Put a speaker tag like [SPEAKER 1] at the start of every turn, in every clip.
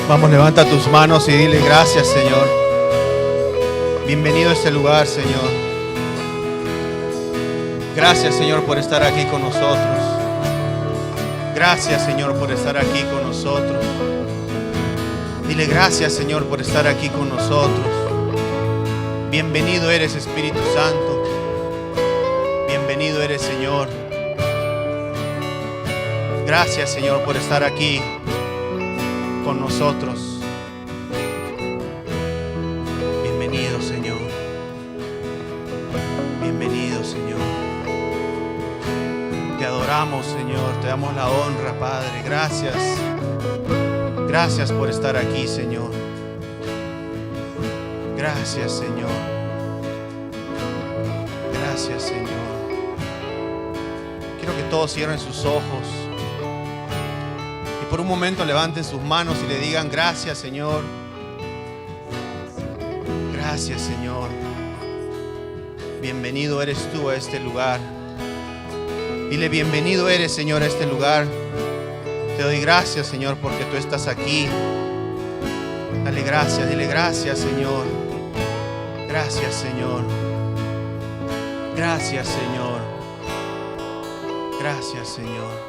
[SPEAKER 1] Vamos, levanta tus manos y dile gracias, Señor. Bienvenido a este lugar, Señor. Gracias, Señor, por estar aquí con nosotros. Gracias, Señor, por estar aquí con nosotros. Dile gracias, Señor, por estar aquí con nosotros. Bienvenido eres, Espíritu Santo. Bienvenido eres, Señor. Gracias, Señor, por estar aquí con nosotros. Bienvenido, Señor. Bienvenido, Señor. Te adoramos, Señor. Te damos la honra, Padre. Gracias. Gracias por estar aquí, Señor. Gracias, Señor. Gracias, Señor. Quiero que todos cierren sus ojos y por un momento levanten sus manos y le digan gracias, Señor. Gracias, Señor. Bienvenido eres tú a este lugar. Dile bienvenido eres, Señor, a este lugar. Te doy gracias, Señor, porque tú estás aquí. Dale gracias, dile gracias, Señor. Gracias, Señor. Gracias, Señor. Gracias, Señor.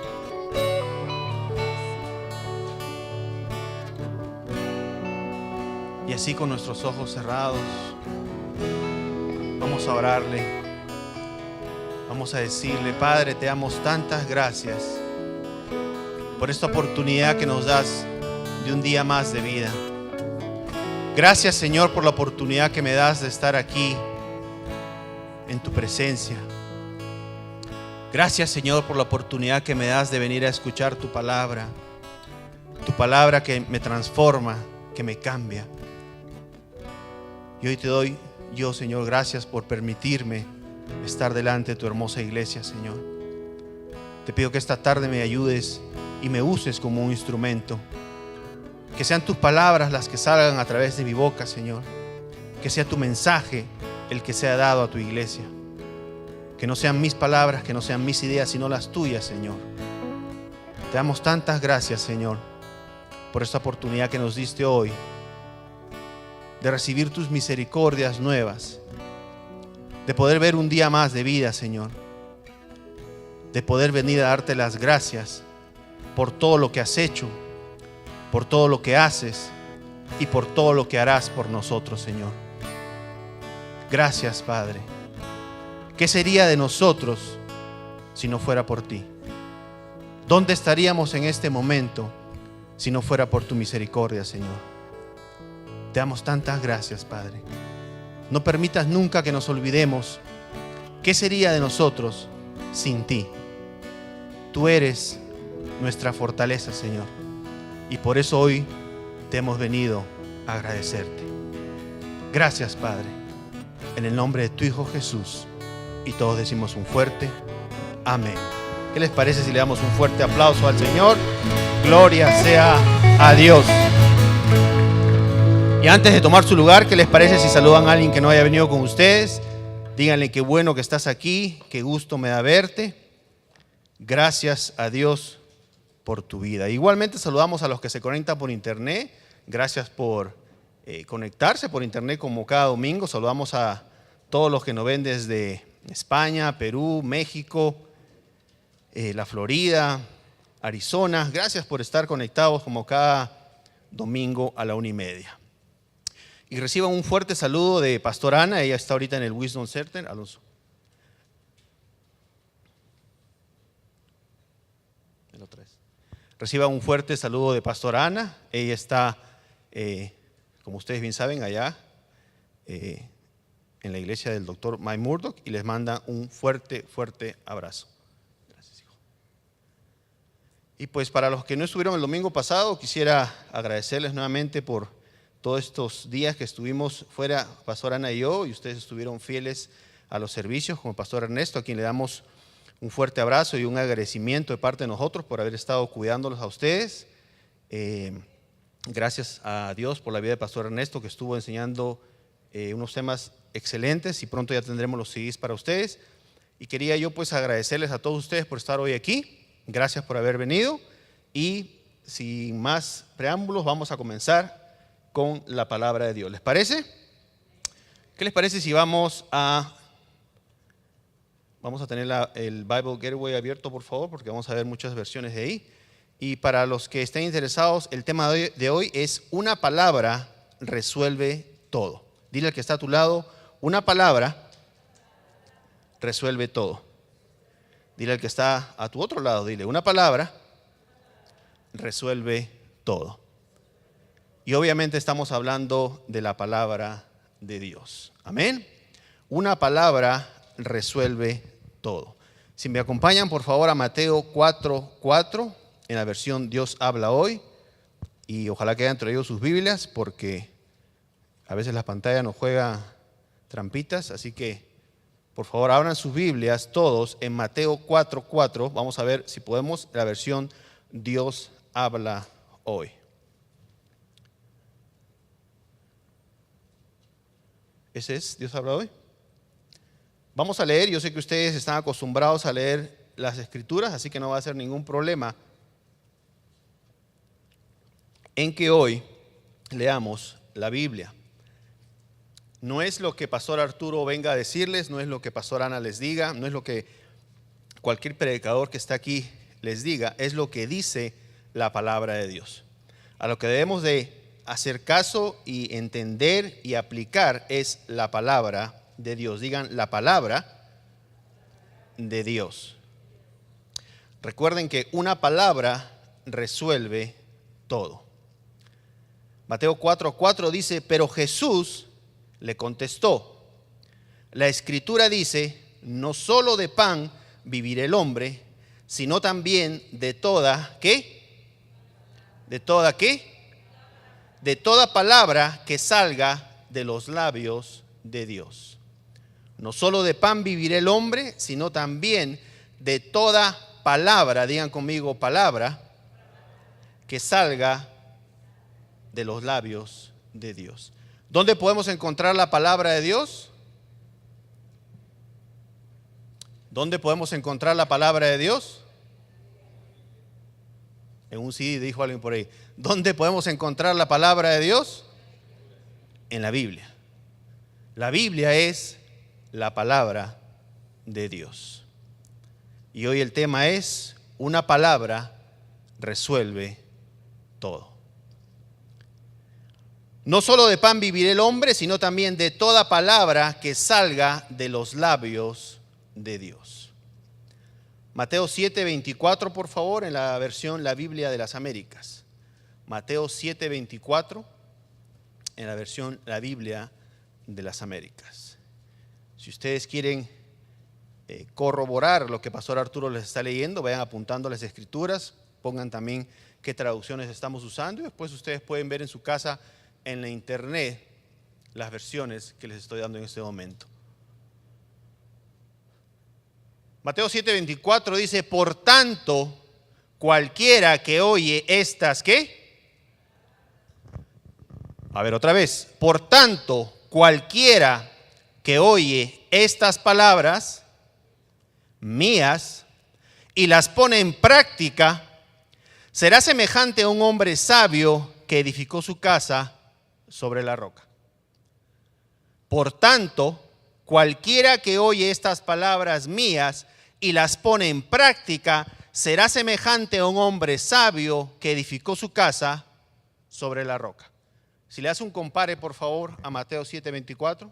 [SPEAKER 1] Y así con nuestros ojos cerrados, vamos a orarle. Vamos a decirle, Padre, te damos tantas gracias por esta oportunidad que nos das de un día más de vida. Gracias, Señor, por la oportunidad que me das de estar aquí en tu presencia. Gracias, Señor, por la oportunidad que me das de venir a escuchar tu palabra que me transforma, que me cambia. Y hoy te doy yo, Señor, gracias por permitirme estar delante de tu hermosa iglesia, Señor. Te pido que esta tarde me ayudes y me uses como un instrumento. Que sean tus palabras las que salgan a través de mi boca, Señor. Que sea tu mensaje el que sea dado a tu iglesia. Que no sean mis palabras, que no sean mis ideas, sino las tuyas, Señor. Te damos tantas gracias, Señor, por esta oportunidad que nos diste hoy de recibir tus misericordias nuevas, de poder ver un día más de vida, Señor, de poder venir a darte las gracias por todo lo que has hecho, por todo lo que haces y por todo lo que harás por nosotros, Señor. Gracias, Padre. ¿Qué sería de nosotros si no fuera por ti? ¿Dónde estaríamos en este momento si no fuera por tu misericordia, Señor? Te damos tantas gracias, Padre. No permitas nunca que nos olvidemos qué sería de nosotros sin ti. Tú eres nuestra fortaleza, Señor. Y por eso hoy te hemos venido a agradecerte. Gracias, Padre. En el nombre de tu Hijo Jesús. Y todos decimos un fuerte amén. ¿Qué les parece si le damos un fuerte aplauso al Señor? Gloria sea a Dios. Y antes de tomar su lugar, ¿qué les parece si saludan a alguien que no haya venido con ustedes? Díganle qué bueno que estás aquí, qué gusto me da verte. Gracias a Dios por tu vida. Igualmente saludamos a los que se conectan por internet. Gracias por conectarse por internet como cada domingo. Saludamos a todos los que nos ven desde España, Perú, México, la Florida, Arizona. Gracias por estar conectados como cada domingo a la 1:30. Y reciban un fuerte saludo de Pastor Ana. Ella está ahorita en el Wisdom Center. Alonso. Reciban un fuerte saludo de Pastor Ana. Ella está, como ustedes bien saben, allá en la iglesia del doctor Mike Murdock, y les manda un fuerte, fuerte abrazo. Gracias, hijo. Y pues para los que no estuvieron el domingo pasado, quisiera agradecerles nuevamente por todos estos días que estuvimos fuera, Pastor Ana y yo, y ustedes estuvieron fieles a los servicios, como Pastor Ernesto, a quien le damos un fuerte abrazo y un agradecimiento de parte de nosotros por haber estado cuidándolos a ustedes. Gracias a Dios por la vida de Pastor Ernesto, que estuvo enseñando unos temas excelentes, y pronto ya tendremos los CDs para ustedes. Y quería yo pues agradecerles a todos ustedes por estar hoy aquí. Gracias por haber venido, y sin más preámbulos, vamos a comenzar con la palabra de Dios. ¿Les parece? ¿Qué les parece si vamos a tener el Bible Gateway abierto, por favor? Porque vamos a ver muchas versiones de ahí. Y para los que estén interesados, el tema de hoy es una palabra resuelve todo. Dile al que está a tu lado, una palabra resuelve todo. Dile al que está a tu otro lado, dile, una palabra resuelve todo. Y obviamente estamos hablando de la palabra de Dios. Amén. Una palabra resuelve todo. Si me acompañan, por favor, a Mateo 4:4, en la versión Dios habla hoy. Y ojalá que hayan traído sus Biblias, porque a veces la pantalla nos juega trampitas. Así que, por favor, abran sus Biblias todos en Mateo 4:4. Vamos a ver si podemos la versión Dios habla hoy. ¿Ese es Dios habla hoy? Vamos a leer. Yo sé que ustedes están acostumbrados a leer las Escrituras, así que no va a ser ningún problema en que hoy leamos la Biblia. No es lo que Pastor Arturo venga a decirles, no es lo que Pastor Ana les diga, no es lo que cualquier predicador que está aquí les diga, es lo que dice la palabra de Dios. A lo que debemos de hacer caso y entender y aplicar es la palabra de Dios. Digan, la palabra de Dios. Recuerden que una palabra resuelve todo. Mateo 4:4 dice, pero Jesús le contestó, la Escritura dice, no solo de pan vivirá el hombre, sino también de toda, ¿qué? ¿De toda qué? De toda palabra que salga de los labios de Dios. No solo de pan vivirá el hombre, sino también de toda palabra, digan conmigo palabra, que salga de los labios de Dios. ¿Dónde podemos encontrar la palabra de Dios? ¿Dónde podemos encontrar la palabra de Dios? En un CD dijo alguien por ahí. ¿Dónde podemos encontrar la palabra de Dios? En la Biblia. La Biblia es la palabra de Dios. Y hoy el tema es, una palabra resuelve todo. No solo de pan vivirá el hombre, sino también de toda palabra que salga de los labios de Dios. Mateo 7:24, por favor, en la versión La Biblia de las Américas. Mateo 7:24, en la versión La Biblia de las Américas. Si ustedes quieren corroborar lo que Pastor Arturo les está leyendo, vayan apuntando las escrituras, pongan también qué traducciones estamos usando y después ustedes pueden ver en su casa, en la internet, las versiones que les estoy dando en este momento. Mateo 7:24 dice, por tanto, cualquiera que oye estas, ¿qué? A ver, otra vez. Por tanto, cualquiera que oye estas palabras mías y las pone en práctica, será semejante a un hombre sabio que edificó su casa sobre la roca. Por tanto, cualquiera que oye estas palabras mías y las pone en práctica, será semejante a un hombre sabio que edificó su casa sobre la roca. Si le hace un compare, por favor, a Mateo 7:24.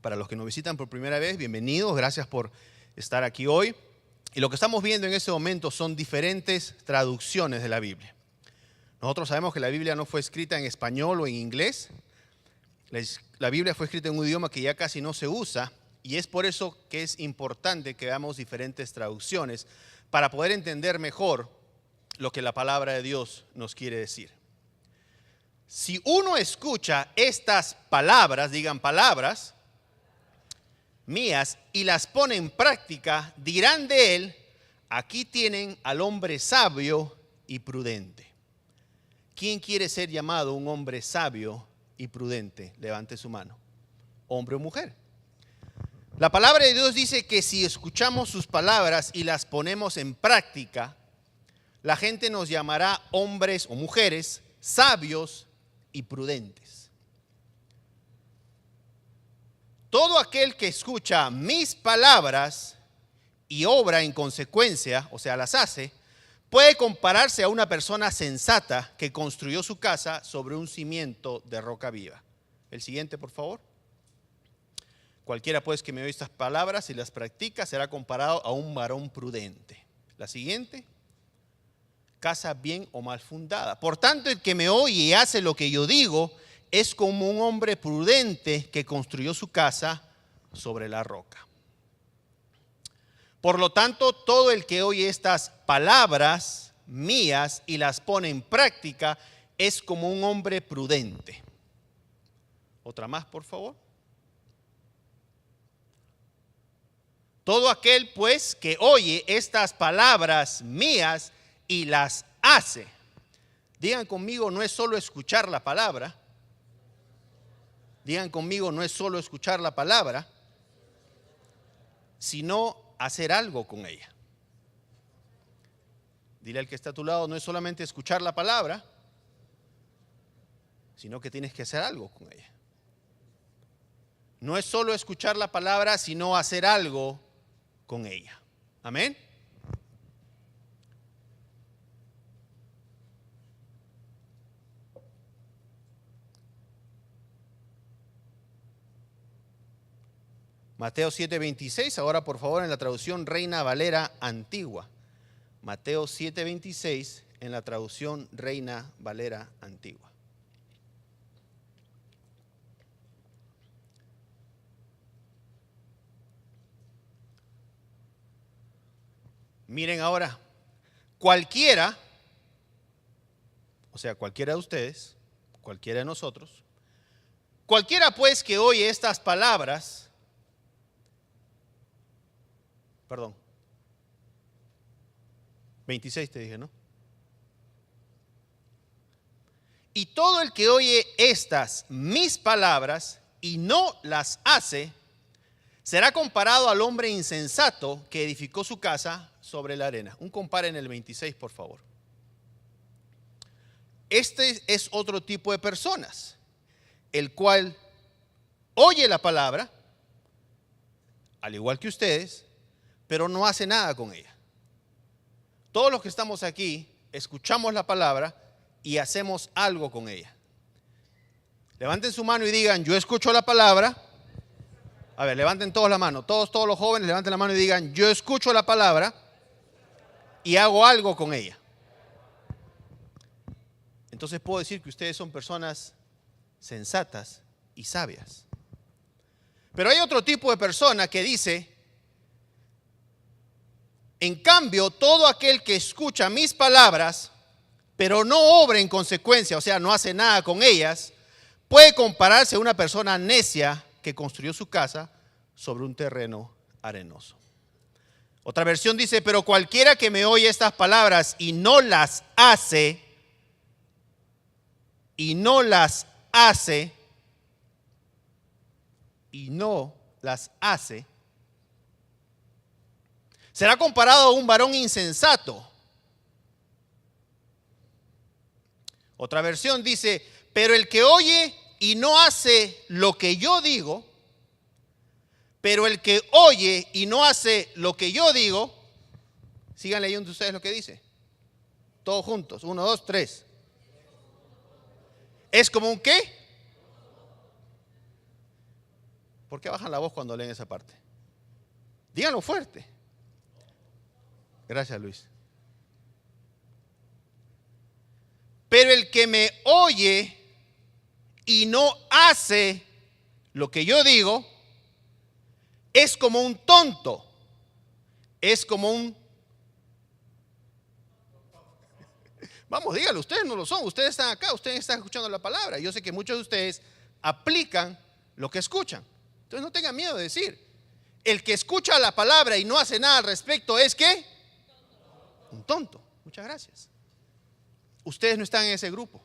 [SPEAKER 1] Para los que nos visitan por primera vez, bienvenidos, gracias por estar aquí hoy. Y lo que estamos viendo en este momento son diferentes traducciones de la Biblia. Nosotros sabemos que la Biblia no fue escrita en español o en inglés. La Biblia fue escrita en un idioma que ya casi no se usa y es por eso que es importante que veamos diferentes traducciones para poder entender mejor lo que la palabra de Dios nos quiere decir. Si uno escucha estas palabras, digan palabras mías, y las pone en práctica, dirán de él, aquí tienen al hombre sabio y prudente. ¿Quién quiere ser llamado un hombre sabio y prudente? Levante su mano. ¿Hombre o mujer? La palabra de Dios dice que si escuchamos sus palabras y las ponemos en práctica, la gente nos llamará hombres o mujeres sabios y prudentes. Todo aquel que escucha mis palabras y obra en consecuencia, o sea, las hace, puede compararse a una persona sensata que construyó su casa sobre un cimiento de roca viva. El siguiente, por favor. Cualquiera pues que me oye estas palabras y las practica será comparado a un varón prudente. La siguiente. Casa bien o mal fundada. Por tanto, el que me oye y hace lo que yo digo es como un hombre prudente que construyó su casa sobre la roca. Por lo tanto, todo el que oye estas palabras mías y las pone en práctica es como un hombre prudente. Otra más, por favor. Todo aquel pues que oye estas palabras mías y las hace. Digan conmigo, no es solo escuchar la palabra. Digan conmigo, no es solo escuchar la palabra, sino hacer algo con ella. Dile al que está a tu lado, no es solamente escuchar la palabra, sino que tienes que hacer algo con ella. No es solo escuchar la palabra, sino hacer algo con ella. Amén. Mateo 7:26, ahora por favor en la traducción Reina Valera Antigua. Mateo 7:26 en la traducción Reina Valera Antigua. Miren ahora, cualquiera, o sea, cualquiera de ustedes, cualquiera de nosotros, cualquiera pues que oye estas palabras, 26 te dije, ¿no? Y todo el que oye estas mis palabras y no las hace, será comparado al hombre insensato que edificó su casa sobre la arena. Un compare en el 26, por favor. Este es otro tipo de personas, el cual oye la palabra, al igual que ustedes, pero no hace nada con ella. Todos los que estamos aquí escuchamos la palabra y hacemos algo con ella. Levanten su mano y digan, yo escucho la palabra. A ver, levanten todos la mano, todos los jóvenes levanten la mano y digan, yo escucho la palabra y hago algo con ella. Entonces puedo decir que ustedes son personas sensatas y sabias. Pero hay otro tipo de persona que dice, en cambio, todo aquel que escucha mis palabras, pero no obra en consecuencia, o sea, no hace nada con ellas, puede compararse a una persona necia que construyó su casa sobre un terreno arenoso. Otra versión dice, pero cualquiera que me oye estas palabras y no las hace, será comparado a un varón insensato. Otra versión dice, pero el que oye y no hace lo que yo digo, sigan leyendo ustedes lo que dice. Todos juntos, 1, 2, 3. ¿Es como un qué? ¿Por qué bajan la voz cuando leen esa parte? Díganlo fuerte. Gracias, Luis. Pero el que me oye y no hace lo que yo digo, es como un tonto. Es como un... Vamos, díganlo, ustedes no lo son. Ustedes están acá, ustedes están escuchando la palabra. Yo sé que muchos de ustedes aplican lo que escuchan. Entonces no tengan miedo de decir. El que escucha la palabra y no hace nada al respecto es ¿qué? Un tonto. Muchas gracias. Ustedes no están en ese grupo,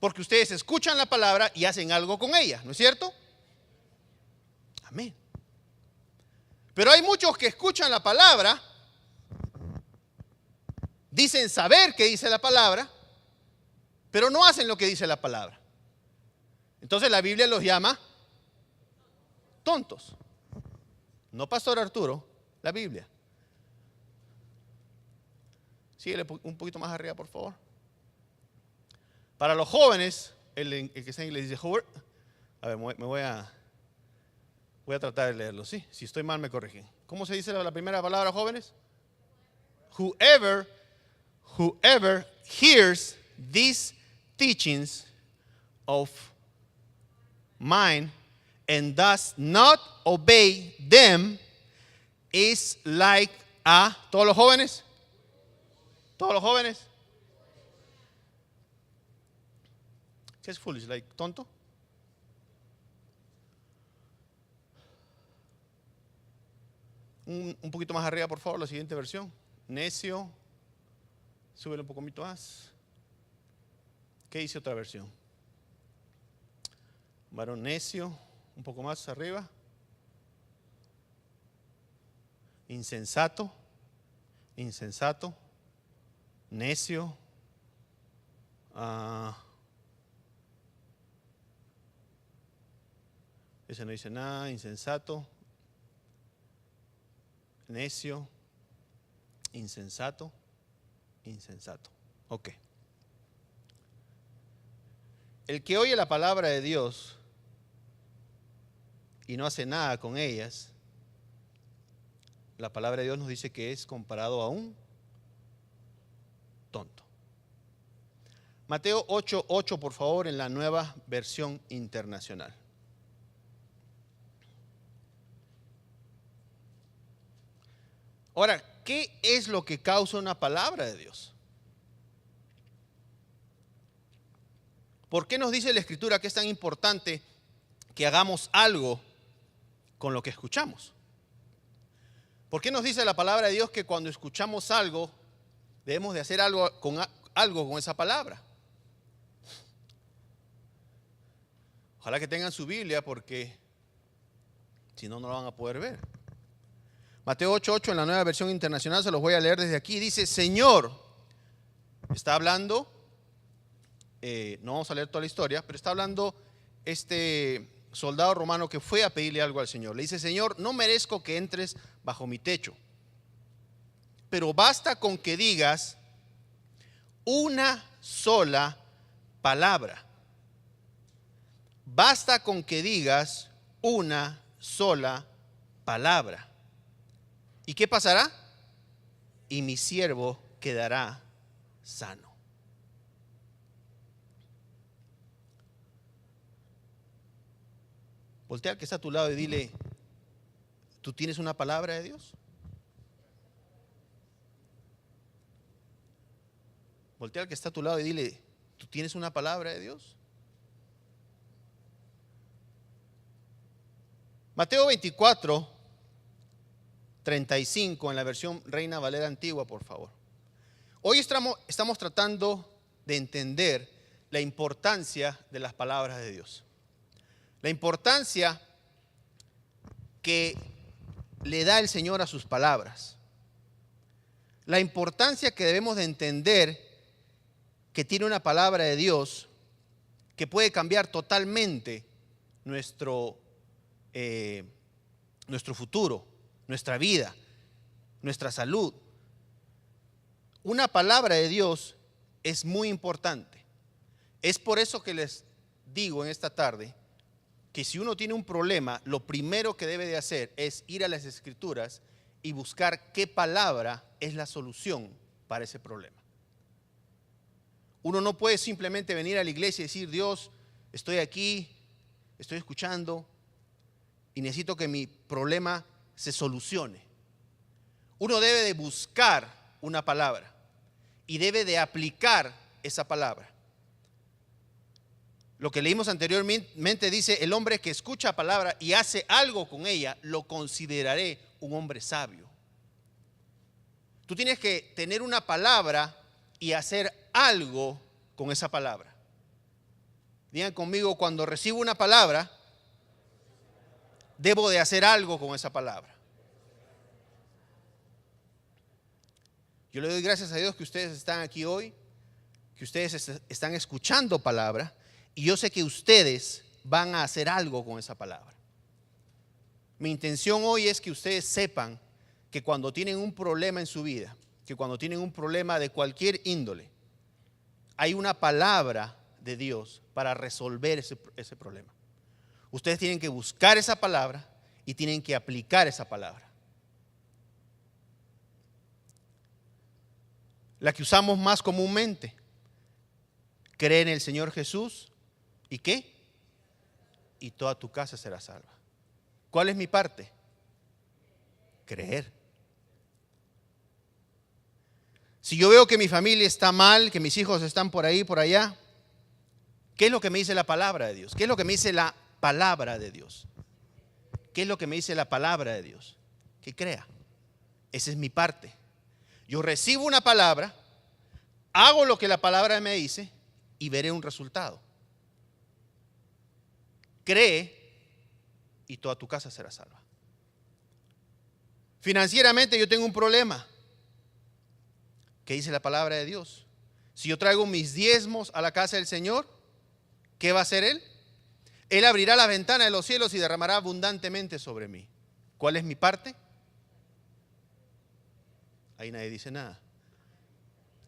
[SPEAKER 1] porque ustedes escuchan la palabra y hacen algo con ella, ¿no es cierto? Amén. Pero hay muchos que escuchan la palabra, dicen saber qué dice la palabra, pero no hacen lo que dice la palabra. Entonces la Biblia los llama tontos. No Pastor Arturo, la Biblia. Síguele un poquito más arriba, por favor. Para los jóvenes, el que está en inglés dice, a ver, voy a tratar de leerlo, ¿sí? Si estoy mal, me corrigen. ¿Cómo se dice la primera palabra, jóvenes? Whoever hears these teachings of mine and does not obey them is like a... ¿Todos los jóvenes? ¿Todos los jóvenes? ¿Qué es foolish? Like tonto. Un poquito más arriba, por favor, la siguiente versión. Necio. Súbele un poquito más. ¿Qué dice otra versión? Varón necio. Un poco más arriba. Insensato. Insensato. Necio. Ese no dice nada. Insensato. Necio. Insensato. Insensato. Ok. El que oye la palabra de Dios y no hace nada con ellas, la palabra de Dios nos dice que es comparado a un tonto. Mateo 8:8, por favor, en la Nueva Versión Internacional. Ahora, ¿qué es lo que causa una palabra de Dios? ¿Por qué nos dice la Escritura que es tan importante que hagamos algo con lo que escuchamos? ¿Por qué nos dice la palabra de Dios que cuando escuchamos algo debemos de hacer algo con esa palabra? Ojalá que tengan su Biblia porque si no, no la van a poder ver. Mateo 8:8 en la Nueva Versión Internacional, se los voy a leer desde aquí. Dice, Señor, está hablando, no vamos a leer toda la historia, pero está hablando este soldado romano que fue a pedirle algo al Señor. Le dice, Señor, no merezco que entres bajo mi techo, pero basta con que digas una sola palabra. Basta con que digas una sola palabra. ¿Y qué pasará? Y mi siervo quedará sano. Voltea al que está a tu lado y dile, ¿tú tienes una palabra de Dios? Voltea al que está a tu lado y dile, ¿tú tienes una palabra de Dios? Mateo 24:35 en la versión Reina Valera Antigua, por favor. Hoy estamos tratando de entender la importancia de las palabras de Dios. La importancia que le da el Señor a sus palabras. La importancia que debemos de entender que tiene una palabra de Dios que puede cambiar totalmente nuestro futuro, nuestra vida, nuestra salud. Una palabra de Dios es muy importante. Es por eso que les digo en esta tarde que si uno tiene un problema, lo primero que debe de hacer es ir a las Escrituras y buscar qué palabra es la solución para ese problema. Uno no puede simplemente venir a la iglesia y decir, Dios, estoy aquí, estoy escuchando y necesito que mi problema se solucione. Uno debe de buscar una palabra y debe de aplicar esa palabra. Lo que leímos anteriormente dice, el hombre que escucha palabra y hace algo con ella, lo consideraré un hombre sabio. Tú tienes que tener una palabra y hacer algo con esa palabra. Digan conmigo, cuando recibo una palabra, debo de hacer algo con esa palabra. Yo le doy gracias a Dios que ustedes están aquí hoy, que ustedes están escuchando palabra, y yo sé que ustedes van a hacer algo con esa palabra. Mi intención hoy es que ustedes sepan que cuando tienen un problema en su vida, que cuando tienen un problema de cualquier índole, hay una palabra de Dios para resolver ese problema. Ustedes tienen que buscar esa palabra y tienen que aplicar esa palabra. La que usamos más comúnmente: cree en el Señor Jesús y ¿qué? Y toda tu casa será salva. ¿Cuál es mi parte? Creer. Si yo veo que mi familia está mal, que mis hijos están por ahí, por allá, ¿qué es lo que me dice la palabra de Dios? ¿Qué es lo que me dice la palabra de Dios? ¿Qué es lo que me dice la palabra de Dios? Que crea. Esa es mi parte. Yo recibo una palabra, hago lo que la palabra me dice y veré un resultado. Cree y toda tu casa será salva. Financieramente yo tengo un problema. ¿Qué dice la palabra de Dios? Si yo traigo mis diezmos a la casa del Señor, ¿qué va a hacer Él? Él abrirá la ventana de los cielos y derramará abundantemente sobre mí. ¿Cuál es mi parte? Ahí nadie dice nada.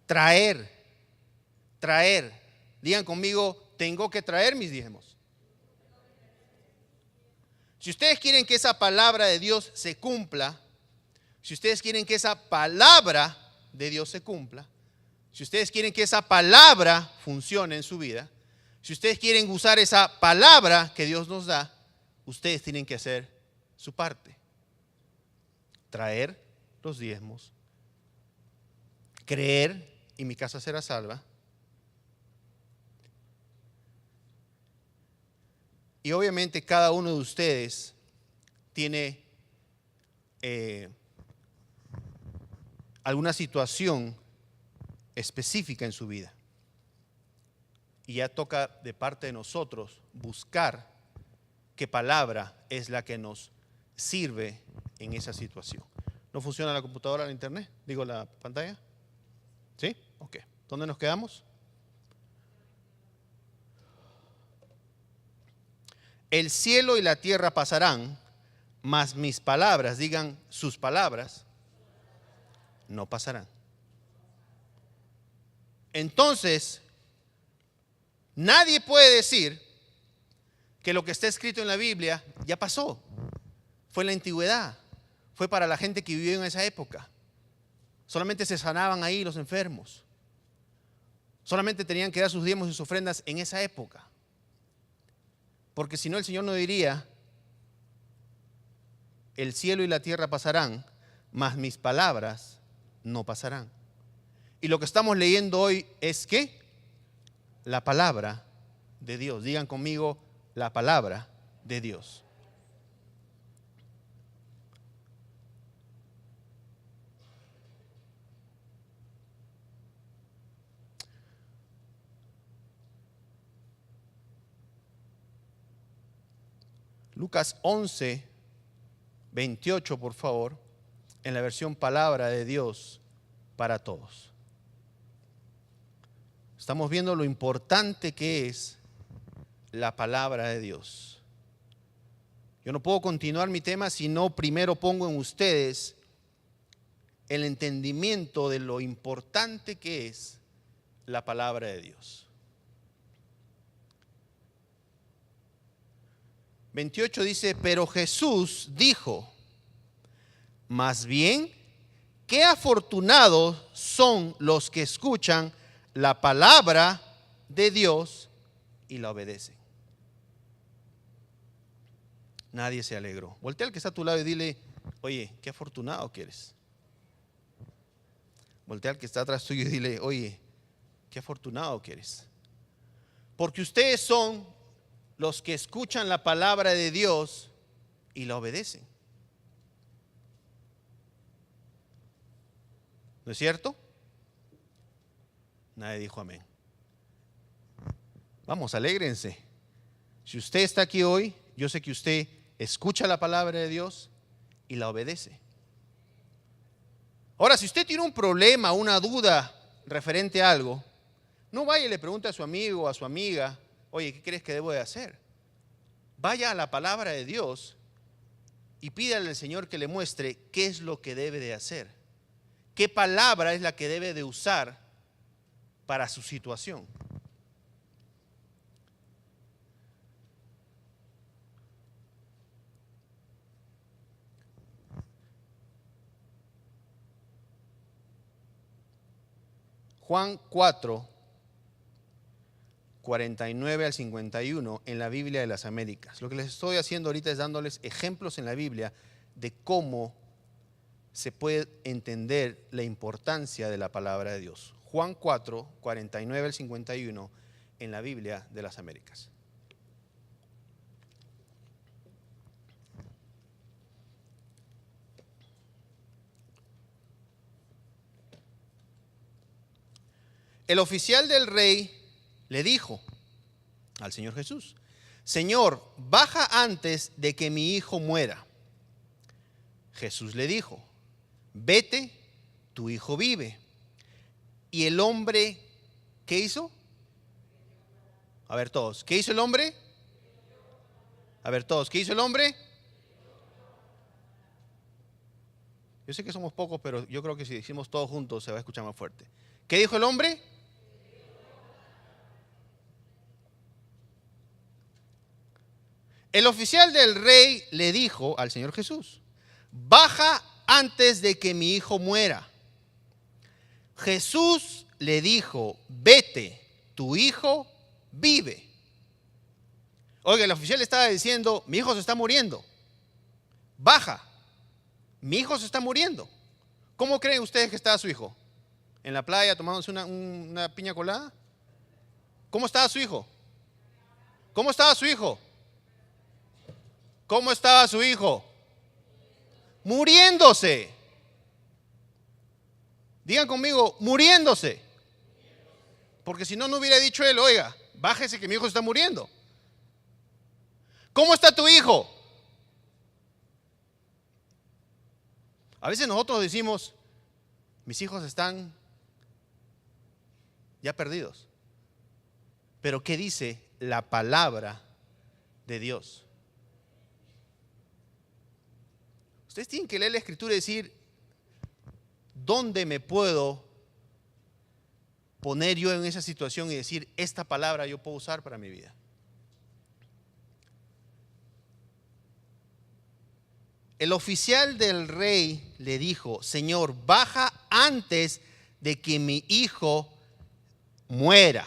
[SPEAKER 1] Traer. Digan conmigo, tengo que traer mis diezmos. Si ustedes quieren que esa palabra de Dios se cumpla, si ustedes quieren que esa palabra de Dios se cumpla, si ustedes quieren que esa palabra funcione en su vida, si ustedes quieren usar esa palabra que Dios nos da, ustedes tienen que hacer su parte. Traer los diezmos, creer y mi casa será salva. Y obviamente cada uno de ustedes tiene alguna situación específica en su vida. Y ya toca de parte de nosotros buscar qué palabra es la que nos sirve en esa situación. ¿No funciona la computadora, la internet? Digo, la pantalla. ¿Sí? Ok. ¿Dónde nos quedamos? El cielo y la tierra pasarán, mas mis palabras, digan sus palabras, no pasarán. Entonces, nadie puede decir que lo que está escrito en la Biblia ya pasó. Fue en la antigüedad. Fue para la gente que vivió en esa época. Solamente se sanaban ahí los enfermos. Solamente tenían que dar sus diezmos y sus ofrendas en esa época. Porque si no, el Señor no diría: el cielo y la tierra pasarán, mas mis palabras no pasarán. Y lo que estamos leyendo hoy es ¿qué? La palabra de Dios. Digan conmigo, la palabra de Dios. Lucas 11, 28, por favor, en la versión Palabra de Dios para todos. Estamos viendo lo importante que es la palabra de Dios. Yo no puedo continuar mi tema si no primero pongo en ustedes el entendimiento de lo importante que es la palabra de Dios. 28 dice: pero Jesús dijo, más bien, qué afortunados son los que escuchan la palabra de Dios y la obedecen. Nadie se alegró. Voltea al que está a tu lado y dile: oye, qué afortunado que eres. Voltea al que está atrás tuyo y dile: oye, qué afortunado que eres. Porque ustedes son los que escuchan la palabra de Dios y la obedecen. ¿No es cierto? Nadie dijo amén. Vamos, alégrense. Si usted está aquí hoy, yo sé que usted escucha la palabra de Dios y la obedece. Ahora, si usted tiene un problema, una duda referente a algo, no vaya y le pregunte a su amigo o a su amiga, oye, ¿qué crees que debo de hacer? Vaya a la palabra de Dios y pídale al Señor que le muestre qué es lo que debe de hacer. ¿Qué palabra es la que debe de usar para su situación? Juan 4, 49 al 51 en la Biblia de las Américas. Lo que les estoy haciendo ahorita es dándoles ejemplos en la Biblia de cómo se puede entender la importancia de la palabra de Dios. Juan 4, 49 al 51 en la Biblia de las Américas. El oficial del rey le dijo al Señor Jesús: Señor, baja antes de que mi hijo muera. Jesús le dijo: vete, tu hijo vive. Y el hombre, ¿qué hizo? A ver todos, ¿qué hizo el hombre? A ver todos, ¿qué hizo el hombre? Yo sé que somos pocos, pero yo creo que si decimos todos juntos se va a escuchar más fuerte. ¿Qué dijo el hombre? El oficial del rey le dijo al Señor Jesús: baja antes de que mi hijo muera. Jesús le dijo: vete, tu hijo vive. Oiga, el oficial le estaba diciendo: mi hijo se está muriendo. Baja, mi hijo se está muriendo. ¿Cómo creen ustedes que estaba su hijo? ¿En la playa tomándose una piña colada? ¿Cómo estaba su hijo? ¿Cómo estaba su hijo? ¿Cómo estaba su hijo? Muriéndose. Digan conmigo, muriéndose. Porque si no, no hubiera dicho él: oiga, bájese que mi hijo se está muriendo. ¿Cómo está tu hijo? A veces nosotros decimos: mis hijos están ya perdidos. Pero ¿qué dice la palabra de Dios? Ustedes tienen que leer la Escritura y decir: ¿dónde me puedo poner yo en esa situación y decir: esta palabra yo puedo usar para mi vida? El oficial del rey le dijo: Señor, baja antes de que mi hijo muera.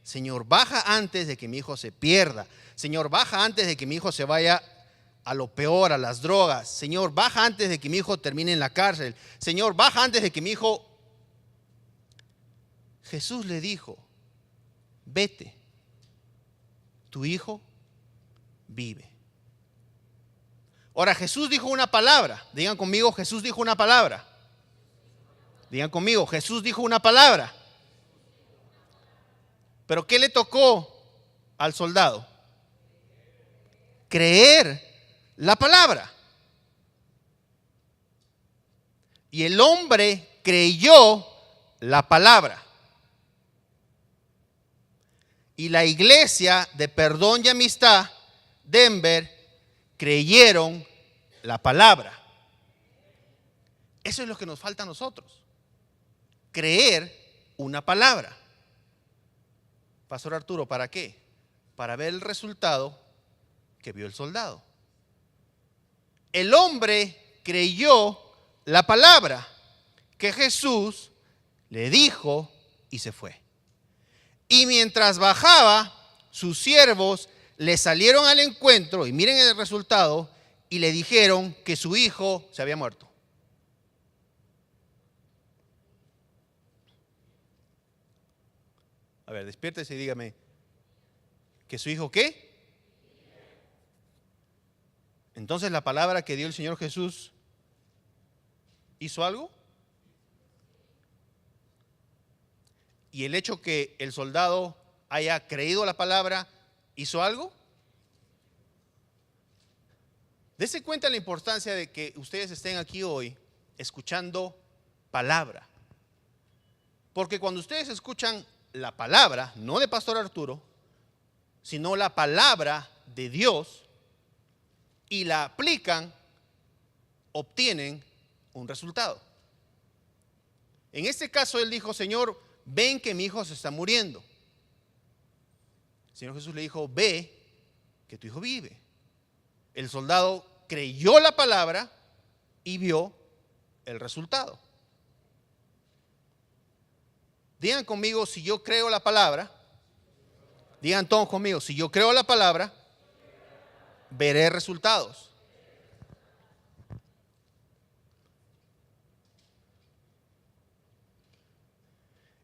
[SPEAKER 1] Señor, baja antes de que mi hijo se pierda. Señor, baja antes de que mi hijo se vaya a lo peor, a las drogas. Señor, baja antes de que mi hijo termine en la cárcel. Señor, baja antes de que mi hijo... Jesús le dijo: vete, tu hijo vive. Ahora, Jesús dijo una palabra. Digan conmigo, Jesús dijo una palabra. Digan conmigo, Jesús dijo una palabra. Pero ¿qué le tocó al soldado? Creer la palabra. Y el hombre creyó la palabra. Y la iglesia de Perdón y Amistad, Denver, creyeron la palabra. Eso es lo que nos falta a nosotros. Creer una palabra. Pastor Arturo, ¿para qué? Para ver el resultado que vio el soldado. El hombre creyó la palabra que Jesús le dijo y se fue. Y mientras bajaba, sus siervos le salieron al encuentro, y miren el resultado, y le dijeron que su hijo se había muerto. A ver, despiértese y dígame, ¿que su hijo qué? Entonces la palabra que dio el Señor Jesús, ¿hizo algo? Y el hecho que el soldado haya creído la palabra, ¿hizo algo? Dese cuenta la importancia de que ustedes estén aquí hoy escuchando palabra. Porque cuando ustedes escuchan la palabra, no de Pastor Arturo, sino la palabra de Dios, y la aplican, obtienen un resultado. En este caso él dijo: Señor, ven que mi hijo se está muriendo. El Señor Jesús le dijo: ve que tu hijo vive. El soldado creyó la palabra y vio el resultado. Digan conmigo: si yo creo la palabra. Digan todos conmigo: si yo creo la palabra, veré resultados.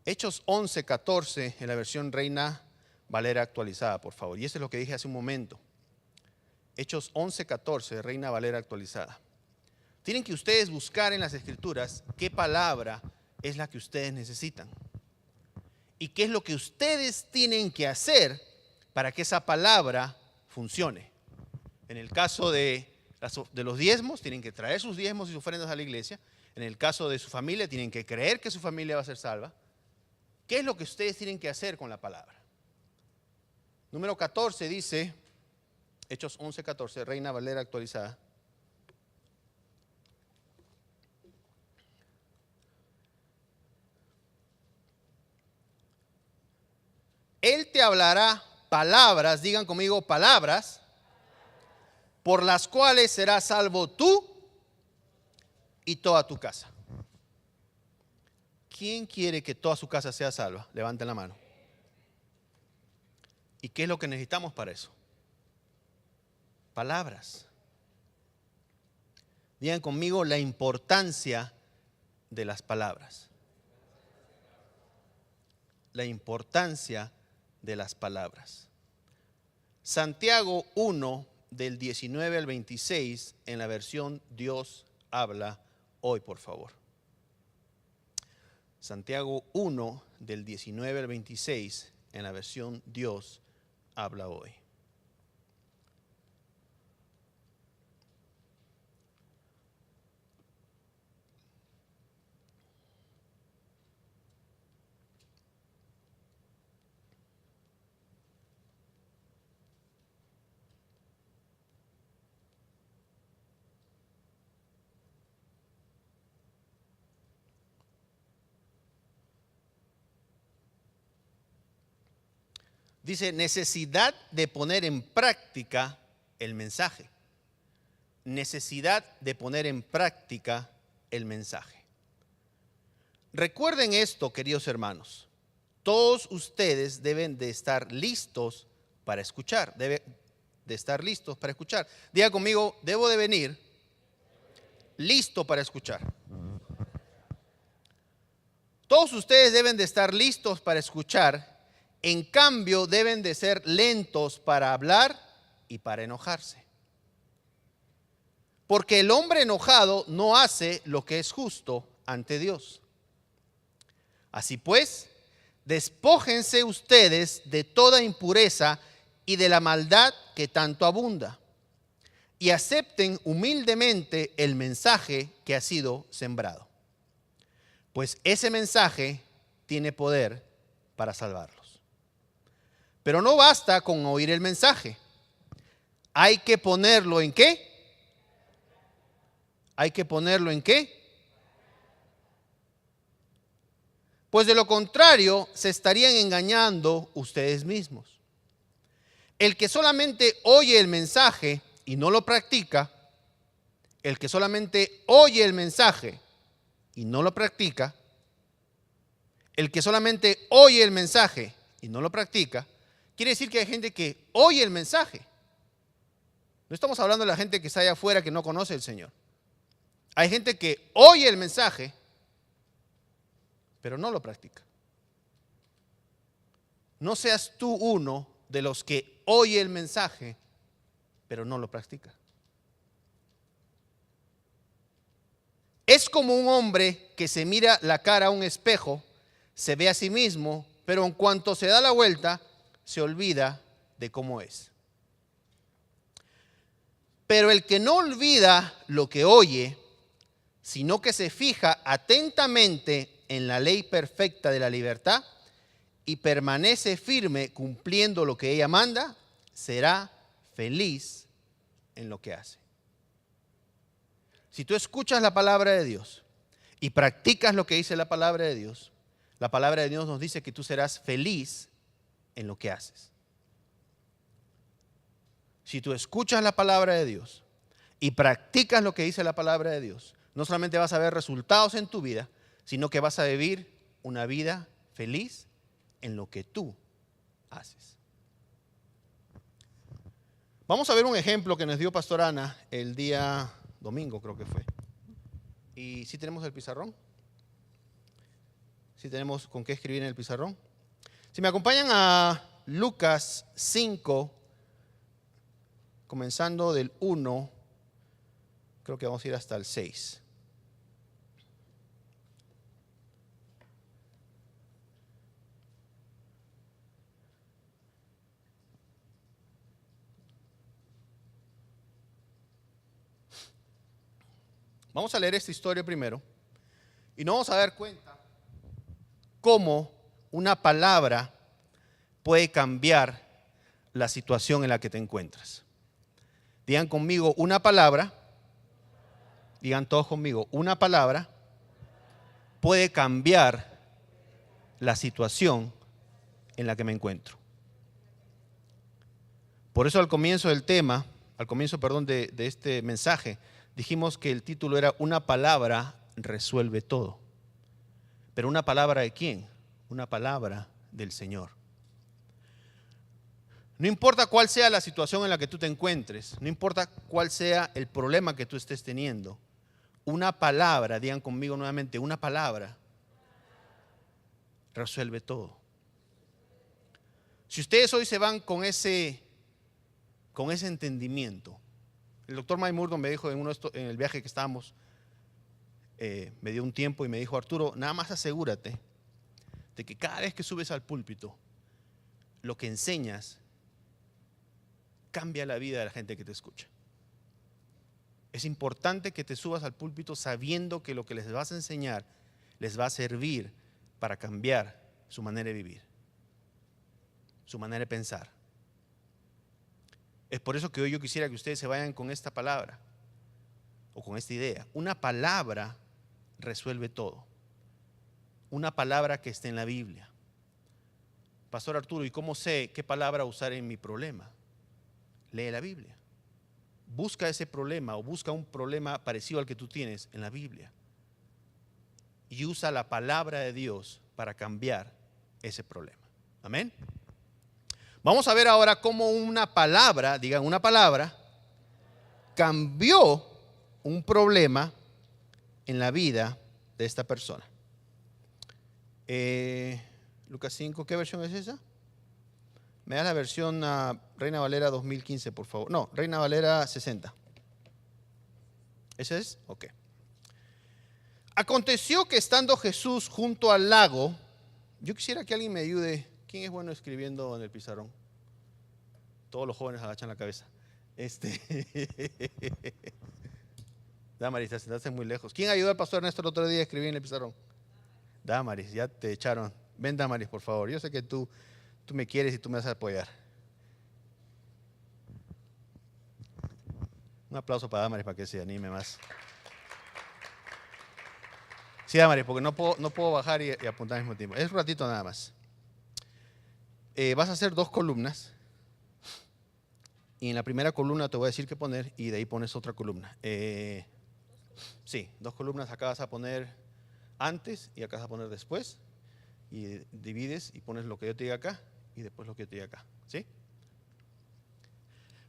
[SPEAKER 1] Hechos 11:14 en la versión Reina Valera actualizada, por favor. Y eso es lo que dije hace un momento. Hechos 11:14, Reina Valera actualizada. Tienen que ustedes buscar en las Escrituras qué palabra es la que ustedes necesitan. Y qué es lo que ustedes tienen que hacer para que esa palabra funcione. En el caso de los diezmos, tienen que traer sus diezmos y sus ofrendas a la iglesia. En el caso de su familia, tienen que creer que su familia va a ser salva. ¿Qué es lo que ustedes tienen que hacer con la palabra? Número 14 dice, Hechos 11:14, Reina Valera actualizada. Él te hablará palabras, digan conmigo, palabras, por las cuales serás salvo tú y toda tu casa. ¿Quién quiere que toda su casa sea salva? Levanten la mano. ¿Y qué es lo que necesitamos para eso? Palabras. Digan conmigo la importancia de las palabras. La importancia de las palabras. Santiago 1, del 19 al 26, en la versión Dios habla hoy, por favor. Santiago 1, del 19 al 26, en la versión Dios habla hoy. Dice: necesidad de poner en práctica el mensaje. Necesidad de poner en práctica el mensaje. Recuerden esto, queridos hermanos. Todos ustedes deben de estar listos para escuchar. Deben de estar listos para escuchar. Diga conmigo: debo de venir listo para escuchar. Todos ustedes deben de estar listos para escuchar. En cambio, deben de ser lentos para hablar y para enojarse. Porque el hombre enojado no hace lo que es justo ante Dios. Así pues, despójense ustedes de toda impureza y de la maldad que tanto abunda, y acepten humildemente el mensaje que ha sido sembrado. Pues ese mensaje tiene poder para salvarlos. Pero no basta con oír el mensaje. Hay que ponerlo ¿en qué? Hay que ponerlo ¿en qué? Pues de lo contrario se estarían engañando ustedes mismos. El que solamente oye el mensaje y no lo practica, el que solamente oye el mensaje y no lo practica, el que solamente oye el mensaje y no lo practica, quiere decir que hay gente que oye el mensaje. No estamos hablando de la gente que está allá afuera que no conoce al Señor. Hay gente que oye el mensaje, pero no lo practica. No seas tú uno de los que oye el mensaje, pero no lo practica. Es como un hombre que se mira la cara a un espejo, se ve a sí mismo, pero en cuanto se da la vuelta, se olvida de cómo es. Pero el que no olvida lo que oye, sino que se fija atentamente en la ley perfecta de la libertad y permanece firme cumpliendo lo que ella manda, será feliz en lo que hace. Si tú escuchas la palabra de Dios y practicas lo que dice la palabra de Dios nos dice que tú serás feliz en lo que haces. Si tú escuchas la palabra de Dios y practicas lo que dice la palabra de Dios, no solamente vas a ver resultados en tu vida, sino que vas a vivir una vida feliz en lo que tú haces. Vamos a ver un ejemplo que nos dio Pastor Ana el día domingo, creo que fue. ¿Y si tenemos el pizarrón? ¿Si tenemos con qué escribir en el pizarrón? Si me acompañan a Lucas 5, comenzando del 1, creo que vamos a ir hasta el 6. Vamos a leer esta historia primero y nos vamos a dar cuenta cómo una palabra puede cambiar la situación en la que te encuentras. Digan conmigo una palabra, digan todos conmigo, una palabra puede cambiar la situación en la que me encuentro. Por eso al comienzo de este mensaje, dijimos que el título era Una palabra resuelve todo. ¿Pero una palabra de quién? Una palabra del Señor. No importa cuál sea la situación en la que tú te encuentres, no importa cuál sea el problema que tú estés teniendo, una palabra, digan conmigo nuevamente, una palabra resuelve todo. Si ustedes hoy se van con ese entendimiento, el doctor Mike Murdon me dijo en el viaje que estábamos, me dio un tiempo y me dijo: Arturo, nada más asegúrate de que cada vez que subes al púlpito, lo que enseñas cambia la vida de la gente que te escucha. Es importante que te subas al púlpito sabiendo que lo que les vas a enseñar les va a servir para cambiar su manera de vivir, su manera de pensar. Es por eso que hoy yo quisiera que ustedes se vayan con esta palabra o con esta idea. Una palabra resuelve todo. Una palabra que esté en la Biblia. Pastor Arturo, ¿y cómo sé qué palabra usar en mi problema? Lee la Biblia. Busca ese problema o busca un problema parecido al que tú tienes en la Biblia. Y usa la palabra de Dios para cambiar ese problema. Amén. Vamos a ver ahora cómo una palabra, digan una palabra, cambió un problema en la vida de esta persona. Lucas 5, ¿qué versión es esa? Me da la versión Reina Valera 2015, por favor. No, Reina Valera 60. ¿Esa es? Ok. Aconteció que estando Jesús junto al lago, yo quisiera que alguien me ayude. ¿Quién es bueno escribiendo en el pizarrón? Todos los jóvenes agachan la cabeza. Damaris, te sentaste muy lejos. ¿Quién ayudó al pastor Ernesto el otro día a escribir en el pizarrón? Damaris, ya te echaron. Ven, Damaris, por favor. Yo sé que tú me quieres y tú me vas a apoyar. Un aplauso para Damaris para que se anime más. Sí, Damaris, porque no puedo bajar y apuntar al mismo tiempo. Es un ratito nada más. Vas a hacer 2 columnas. Y en la primera columna te voy a decir qué poner y de ahí pones otra columna. Sí, 2 columnas. Acá vas a poner antes y acá vas a poner después. Y divides y pones lo que yo te diga acá y después lo que yo te diga acá. ¿Sí?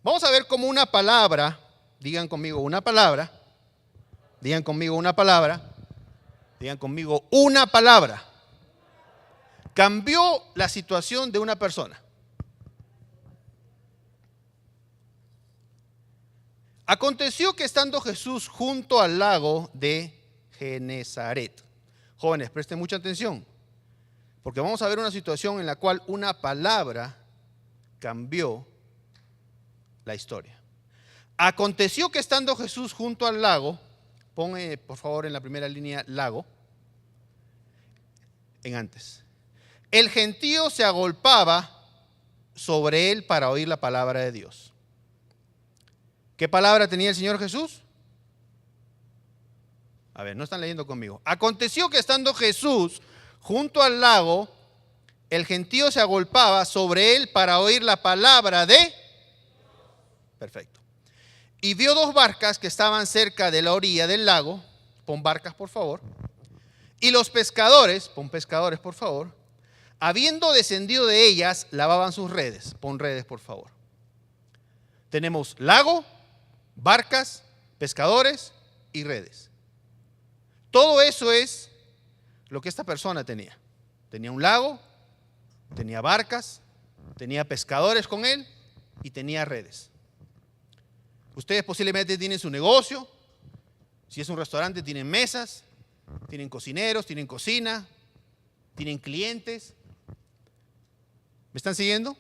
[SPEAKER 1] Vamos a ver cómo una palabra, digan conmigo una palabra, digan conmigo una palabra, digan conmigo una palabra, cambió la situación de una persona. Aconteció que estando Jesús junto al lago de Genezaret. Jóvenes, presten mucha atención, porque vamos a ver una situación en la cual una palabra cambió la historia. Aconteció que estando Jesús junto al lago, Pon, por favor, en la primera línea lago. En antes. El gentío se agolpaba sobre él para oír la palabra de Dios. ¿Qué palabra tenía el Señor Jesús? A ver, no están leyendo conmigo. Aconteció que estando Jesús junto al lago, el gentío se agolpaba sobre él para oír la palabra de... Perfecto. Y vio dos barcas que estaban cerca de la orilla del lago. Pon barcas, por favor. Y los pescadores, pon pescadores, por favor, habiendo descendido de ellas, lavaban sus redes. Pon redes, por favor. Tenemos lago, barcas, pescadores y redes. Todo eso es lo que esta persona tenía. Tenía un lago, tenía barcas, tenía pescadores con él y tenía redes. Ustedes posiblemente tienen su negocio. Si es un restaurante, tienen mesas, tienen cocineros, tienen cocina, tienen clientes. ¿Me están siguiendo?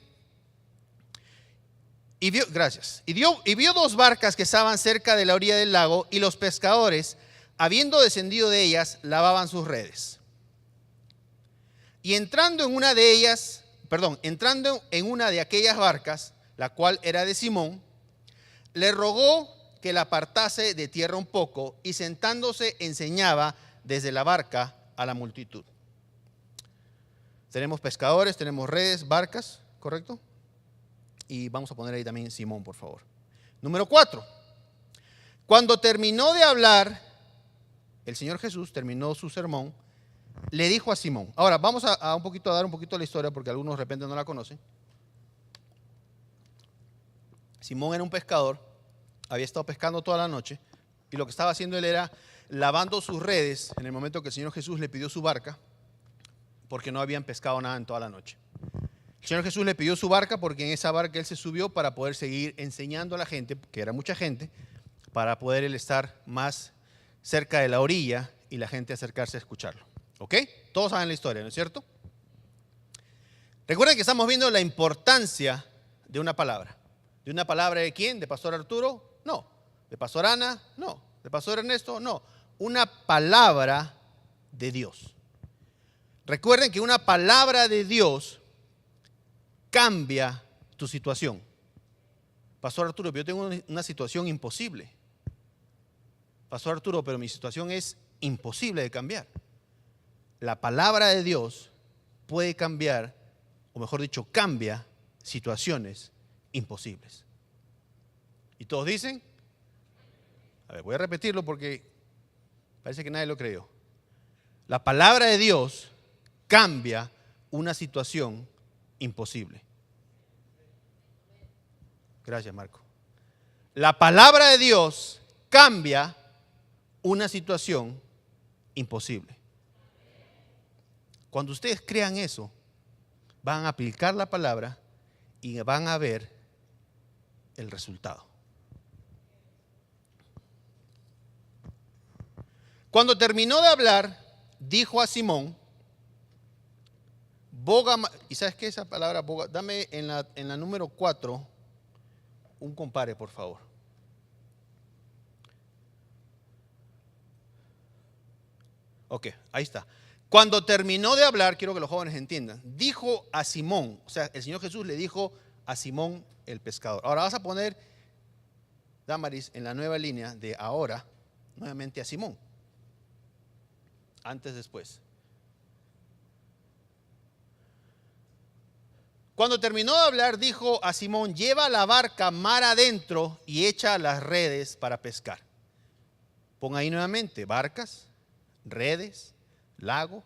[SPEAKER 1] Y vio, gracias. Y vio dos barcas que estaban cerca de la orilla del lago, y los pescadores, habiendo descendido de ellas, lavaban sus redes. Y entrando en una de aquellas barcas, la cual era de Simón, le rogó que la apartase de tierra un poco, y sentándose enseñaba desde la barca a la multitud. Tenemos pescadores, tenemos redes, barcas, ¿correcto? Y vamos a poner ahí también Simón, por favor. Número 4. Cuando terminó de hablar, el Señor Jesús terminó su sermón, le dijo a Simón. Ahora vamos a dar un poquito de la historia, porque algunos de repente no la conocen. Simón era un pescador, había estado pescando toda la noche, y lo que estaba haciendo él era lavando sus redes en el momento que el Señor Jesús le pidió su barca, porque no habían pescado nada en toda la noche. El Señor Jesús le pidió su barca porque en esa barca él se subió para poder seguir enseñando a la gente, que era mucha gente, para poder él estar más cerca de la orilla y la gente acercarse a escucharlo. ¿Ok? Todos saben la historia, ¿no es cierto? Recuerden que estamos viendo la importancia de una palabra. ¿De una palabra de quién? ¿De Pastor Arturo? No. ¿De Pastor Ana? No. ¿De Pastor Ernesto? No. Una palabra de Dios. Recuerden que una palabra de Dios cambia tu situación. Pastor Arturo, pero yo tengo una situación imposible. Pastor Arturo, pero mi situación es imposible de cambiar. La palabra de Dios puede cambiar, o mejor dicho, cambia situaciones imposibles. ¿Y todos dicen? A ver, voy a repetirlo porque parece que nadie lo creyó. La palabra de Dios cambia una situación imposible. Gracias, Marco. La palabra de Dios cambia una situación imposible. Cuando ustedes crean eso, van a aplicar la palabra y van a ver el resultado. Cuando terminó de hablar, dijo a Simón, boga, y sabes qué esa palabra boga, dame en la número 4 un compare, por favor. Ok, ahí está. Cuando terminó de hablar, quiero que los jóvenes entiendan, dijo a Simón, o sea, el Señor Jesús le dijo a Simón el pescador. Ahora vas a poner, Damaris, en la nueva línea de ahora, nuevamente a Simón. Antes, después. Cuando terminó de hablar, dijo a Simón, lleva la barca mar adentro y echa las redes para pescar. Pon ahí nuevamente, barcas, redes, lago.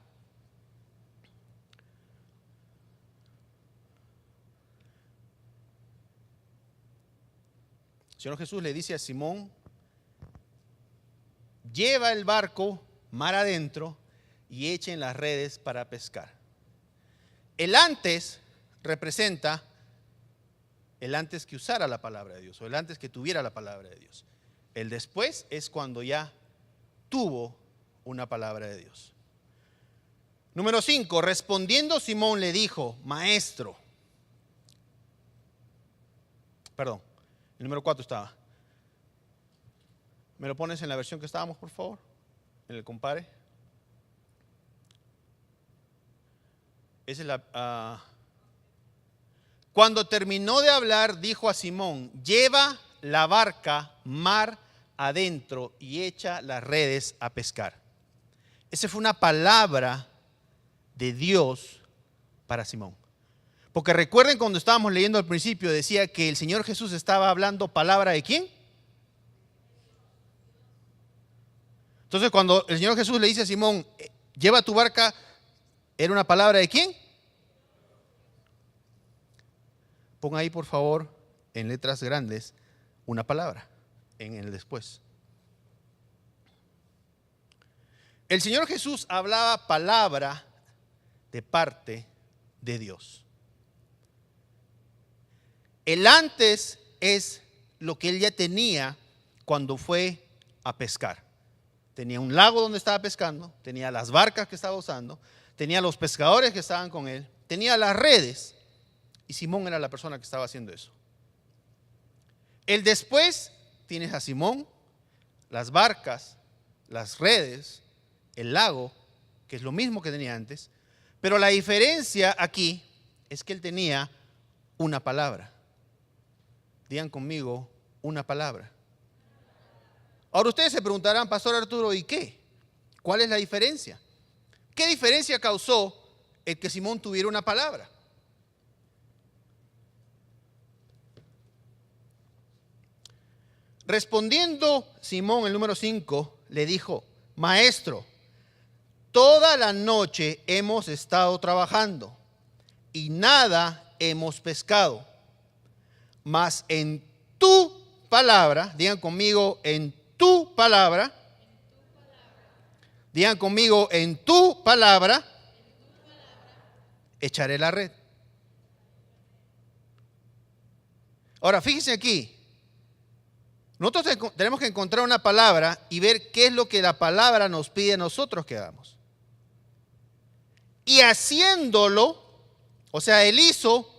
[SPEAKER 1] El Señor Jesús le dice a Simón, lleva el barco mar adentro y echen las redes para pescar. El antes representa el antes que usara la palabra de Dios, o el antes que tuviera la palabra de Dios. El después es cuando ya tuvo una palabra de Dios. Número 5, respondiendo Simón le dijo, maestro. Perdón, el número 4 estaba. ¿Me lo pones en la versión que estábamos, por favor? En el compare. Esa es la... Cuando terminó de hablar, dijo a Simón: lleva la barca mar adentro y echa las redes a pescar. Esa fue una palabra de Dios para Simón. Porque recuerden, cuando estábamos leyendo al principio, decía que el Señor Jesús estaba hablando palabra de ¿quién? Entonces, cuando el Señor Jesús le dice a Simón: lleva tu barca, ¿era una palabra de quién? Ponga ahí, por favor, en letras grandes, una palabra en el después. El Señor Jesús hablaba palabra de parte de Dios. El antes es lo que él ya tenía cuando fue a pescar. Tenía un lago donde estaba pescando, tenía las barcas que estaba usando, tenía los pescadores que estaban con él, tenía las redes, y Simón era la persona que estaba haciendo eso. El después, tienes a Simón, las barcas, las redes, el lago, que es lo mismo que tenía antes, pero la diferencia aquí es que él tenía una palabra. Digan conmigo, una palabra. Ahora ustedes se preguntarán: Pastor Arturo, ¿y qué? ¿Cuál es la diferencia? ¿Qué diferencia causó el que Simón tuviera una palabra? Respondiendo Simón, el número 5, le dijo: Maestro, toda la noche hemos estado trabajando y nada hemos pescado, mas en tu palabra, digan conmigo, en tu palabra, digan conmigo, en tu palabra, echaré la red. Ahora, fíjense aquí. Nosotros tenemos que encontrar una palabra y ver qué es lo que la palabra nos pide a nosotros que hagamos. Y haciéndolo, o sea, él hizo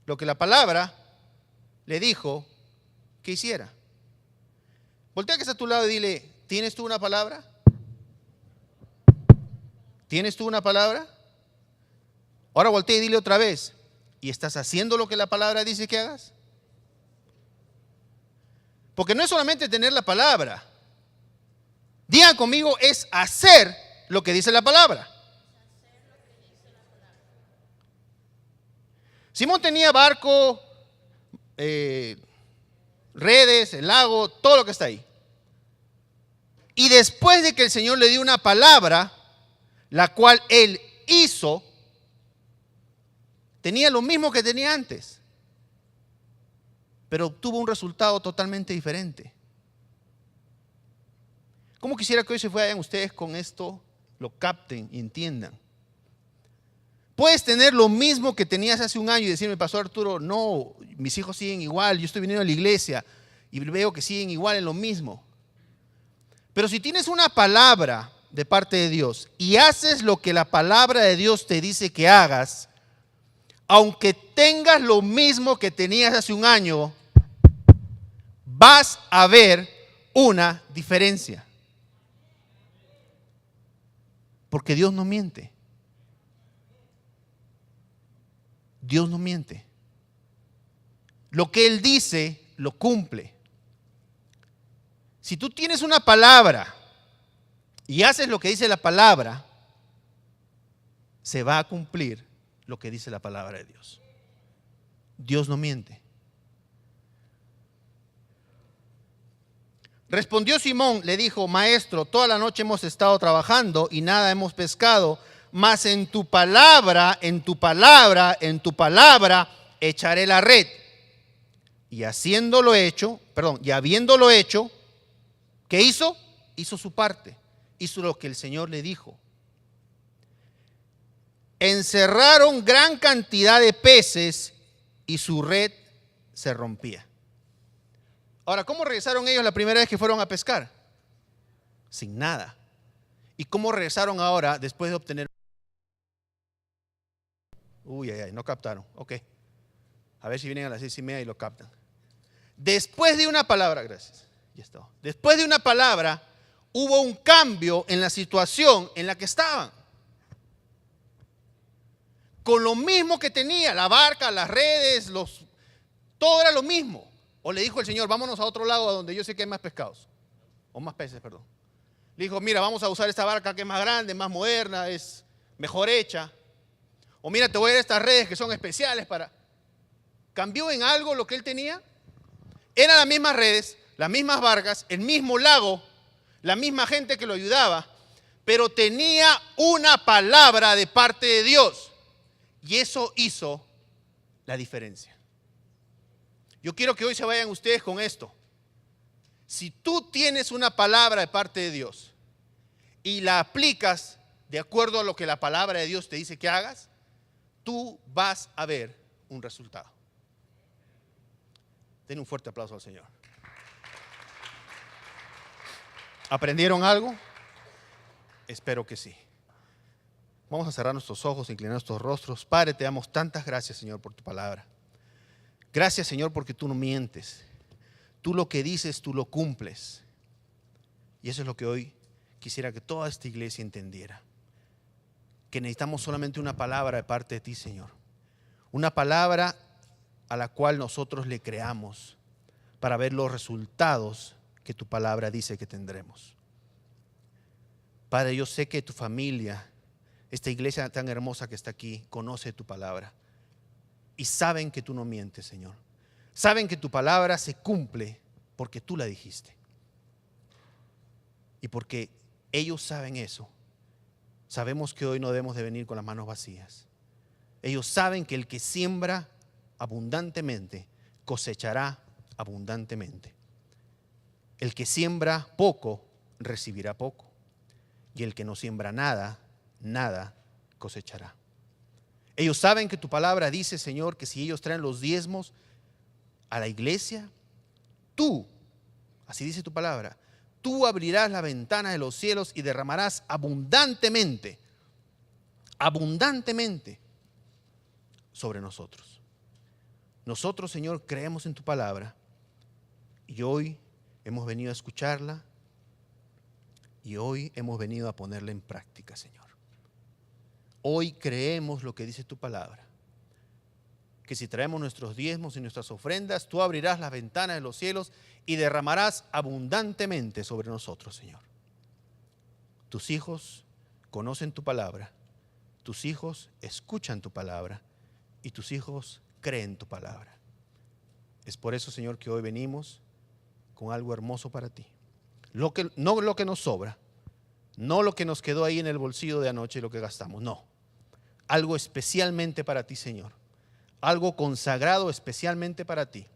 [SPEAKER 1] lo que la palabra le dijo que hiciera. Voltea que está a tu lado y dile: ¿tienes tú una palabra? ¿Tienes tú una palabra? Ahora voltea y dile otra vez: ¿y estás haciendo lo que la palabra dice que hagas? Porque no es solamente tener la palabra. Digan conmigo, es hacer lo que dice la palabra. Simón tenía barco, redes, el lago, todo lo que está ahí. Y después de que el Señor le dio una palabra, la cual él hizo, tenía lo mismo que tenía antes, pero obtuvo un resultado totalmente diferente. ¿Cómo quisiera que hoy se vayan ustedes con esto, lo capten y entiendan? Puedes tener lo mismo que tenías hace un año y decirme: Pastor Arturo, no, mis hijos siguen igual, yo estoy viniendo a la iglesia y veo que siguen igual en lo mismo. Pero si tienes una palabra de parte de Dios y haces lo que la palabra de Dios te dice que hagas, aunque tengas lo mismo que tenías hace un año, vas a ver una diferencia. Porque Dios no miente. Dios no miente. Lo que Él dice, lo cumple. Si tú tienes una palabra y haces lo que dice la palabra, se va a cumplir lo que dice la palabra de Dios. Dios no miente. Respondió Simón, le dijo: Maestro, toda la noche hemos estado trabajando y nada hemos pescado, mas en tu palabra, en tu palabra, en tu palabra echaré la red. Y habiéndolo hecho, ¿qué hizo? Hizo su parte, hizo lo que el Señor le dijo. Encerraron gran cantidad de peces y su red se rompía. Ahora, ¿cómo regresaron ellos la primera vez que fueron a pescar? Sin nada. ¿Y cómo regresaron ahora después de obtener? No captaron. Ok. A ver si vienen a las 6:30 y lo captan. Después de una palabra, gracias. Ya está. Después de una palabra, hubo un cambio en la situación en la que estaban. Con lo mismo que tenía, la barca, las redes, todo era lo mismo. O le dijo el Señor, vámonos a otro lado donde yo sé que hay más pescados. O más peces, perdón. Le dijo, mira, vamos a usar esta barca que es más grande, más moderna, es mejor hecha. O mira, te voy a dar estas redes que son especiales para... ¿Cambió en algo lo que él tenía? Eran las mismas redes, las mismas barcas, el mismo lago, la misma gente que lo ayudaba, pero tenía una palabra de parte de Dios. Y eso hizo la diferencia. Yo quiero que hoy se vayan ustedes con esto. Si tú tienes una palabra de parte de Dios y la aplicas de acuerdo a lo que la palabra de Dios te dice que hagas, tú vas a ver un resultado. Den un fuerte aplauso al Señor. ¿Aprendieron algo? Espero que sí. Vamos a cerrar nuestros ojos, inclinar nuestros rostros. Padre, te damos tantas gracias, Señor, por tu palabra. Gracias, Señor, porque tú no mientes. Tú lo que dices, tú lo cumples. Y eso es lo que hoy quisiera que toda esta iglesia entendiera. Que necesitamos solamente una palabra de parte de ti, Señor. Una palabra a la cual nosotros le creamos para ver los resultados que tu palabra dice que tendremos. Padre, yo sé que tu familia, esta iglesia tan hermosa que está aquí, conoce tu palabra. Y saben que tú no mientes, Señor. Saben que tu palabra se cumple porque tú la dijiste. Y porque ellos saben eso, sabemos que hoy no debemos de venir con las manos vacías. Ellos saben que el que siembra abundantemente cosechará abundantemente. El que siembra poco recibirá poco. Y el que no siembra nada, nada cosechará. Ellos saben que tu palabra dice, Señor, que si ellos traen los diezmos a la iglesia, tú, así dice tu palabra, tú abrirás la ventana de los cielos y derramarás abundantemente, abundantemente sobre nosotros. Nosotros, Señor, creemos en tu palabra y hoy hemos venido a escucharla y hoy hemos venido a ponerla en práctica, Señor. Hoy creemos lo que dice tu palabra, que si traemos nuestros diezmos y nuestras ofrendas, tú abrirás las ventanas de los cielos y derramarás abundantemente sobre nosotros, Señor. Tus hijos conocen tu palabra, tus hijos escuchan tu palabra y tus hijos creen tu palabra. Es por eso, Señor, que hoy venimos con algo hermoso para ti. No lo que nos sobra, no lo que nos quedó ahí en el bolsillo de anoche y lo que gastamos, no. Algo especialmente para ti, Señor. Algo consagrado especialmente para ti,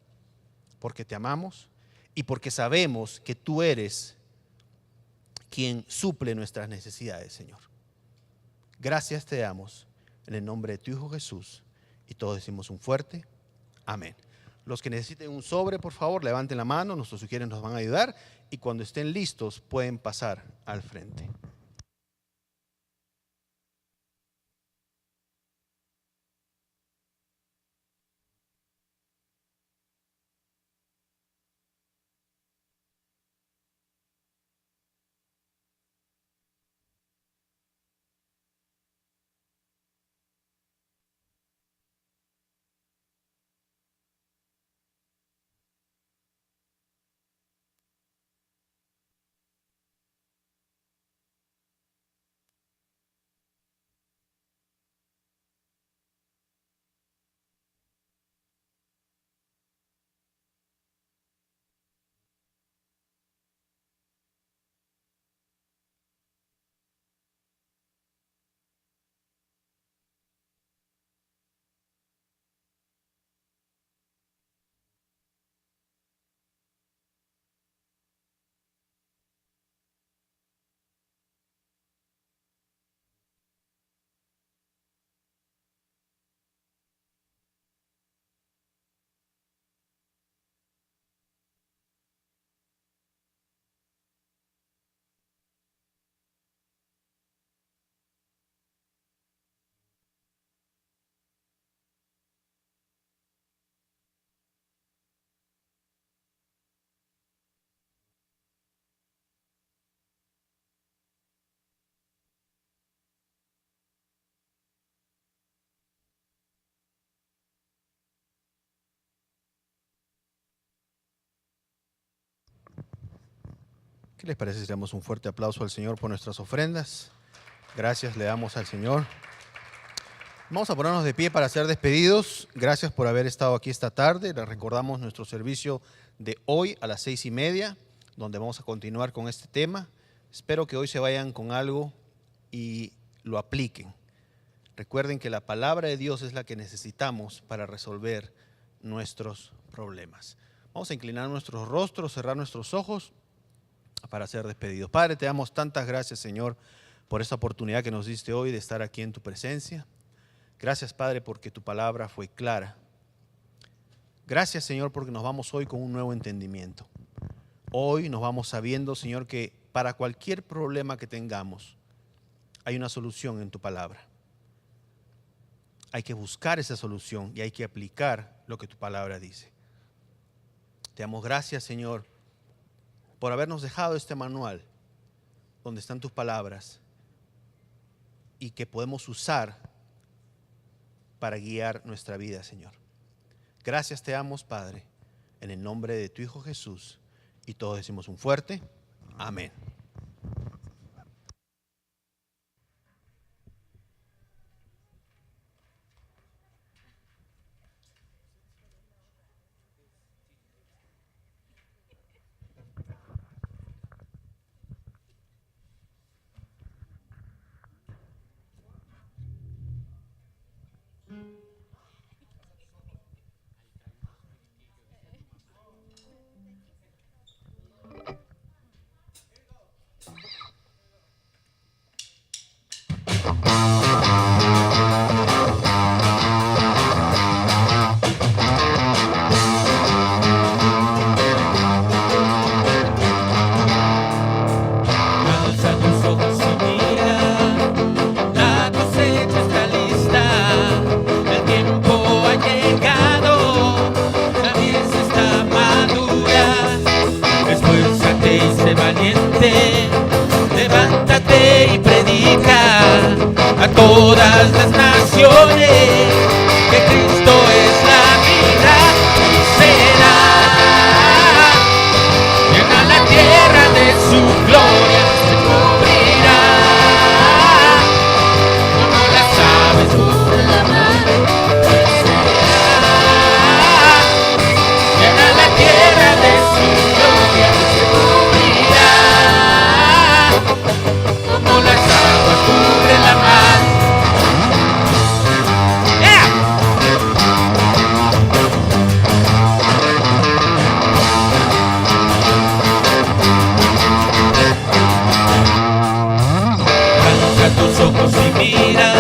[SPEAKER 1] porque te amamos y porque sabemos que tú eres quien suple nuestras necesidades, Señor. Gracias te damos en el nombre de tu Hijo Jesús y todos decimos un fuerte amén. Los que necesiten un sobre, por favor, levanten la mano, nuestros sugieres nos van a ayudar y cuando estén listos pueden pasar al frente. ¿Qué les parece si le damos un fuerte aplauso al Señor por nuestras ofrendas? Gracias le damos al Señor. Vamos a ponernos de pie para ser despedidos. Gracias por haber estado aquí esta tarde. Les recordamos nuestro servicio de hoy a las 6:30, donde vamos a continuar con este tema. Espero que hoy se vayan con algo y lo apliquen. Recuerden que la palabra de Dios es la que necesitamos para resolver nuestros problemas. Vamos a inclinar nuestros rostros, cerrar nuestros ojos para ser despedidos. Padre, te damos tantas gracias, Señor, por esta oportunidad que nos diste hoy de estar aquí en tu presencia. Gracias, Padre, porque tu palabra fue clara. Gracias, Señor, porque nos vamos hoy con un nuevo entendimiento. Hoy nos vamos sabiendo, Señor, que para cualquier problema que tengamos, hay una solución en tu palabra. Hay que buscar esa solución y hay que aplicar lo que tu palabra dice. Te damos gracias, Señor, por habernos dejado este manual donde están tus palabras y que podemos usar para guiar nuestra vida, Señor. Gracias te damos, Padre, en el nombre de tu Hijo Jesús. Y todos decimos un fuerte amén.
[SPEAKER 2] Levántate y predica a todas las naciones que Cristo es la vida y será. Llena la tierra de su gloria, se cubrirá como las aves sobre la mar. Llena la tierra de su gloria, se cubrirá como las aguas cubren la mar. Alza tus ojos y mira